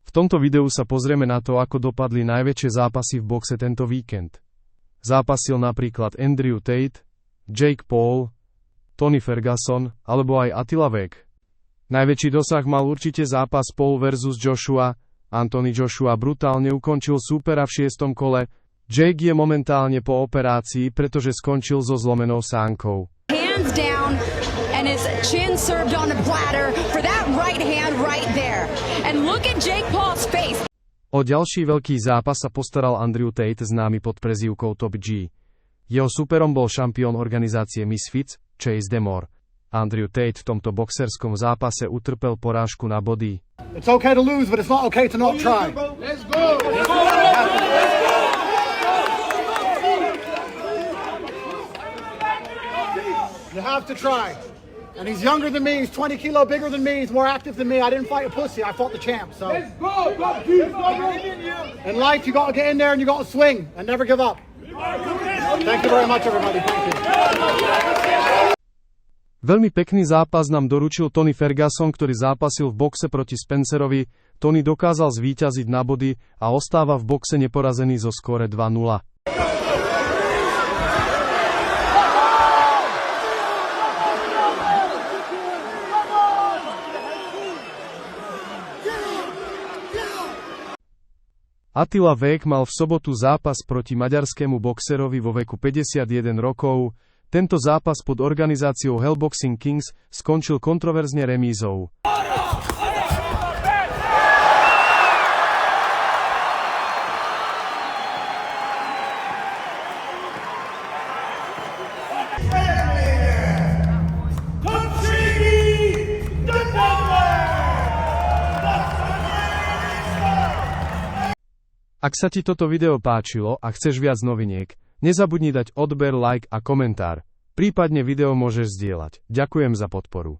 V tomto videu sa pozrieme na to, ako dopadli najväčšie zápasy v boxe tento víkend. Zápasil napríklad Andrew Tate, Jake Paul, Tony Ferguson alebo aj Attila Vek. Najväčší dosah mal určite zápas Paul versus Joshua. Anthony Joshua brutálne ukončil súpera v 6. kole. Jake je momentálne po operácii, pretože skončil so zlomenou sánkou. Hands down and his chin served on a platter for that right hand right there. And look at Jake Paul's face. O ďalší veľký zápas sa postaral Andrew Tate, známy pod prezývkou Top G. Jeho súperom bol šampión organizácie Misfits, Chase Demore. Andrew Tate v tomto boxerskom zápase utrpel porážku na body. It's okay to lose, but it's not okay to not try. Let's go! You have to try. And he's younger than me, he's 20 kilo bigger than me, he's more active than me. I didn't fight a pussy, I fought the champ. So let's go, in life you gotta get in there and you gotta swing and never give up. Thank you very much, everybody. Thank you. Veľmi pekný zápas nám doručil Tony Ferguson, ktorý zápasil v boxe proti Spencerovi. Tony dokázal zvíťaziť na body a ostáva v boxe neporazený zo skóre 2-0. Attila Vek mal v sobotu zápas proti maďarskému boxerovi vo veku 51 rokov. Tento zápas pod organizáciou Hellboxing Kings skončil kontroverzne remízou. Ak sa ti toto video páčilo a chceš viac noviniek, nezabudni dať odber, like a komentár. Prípadne video môžeš zdieľať. Ďakujem za podporu.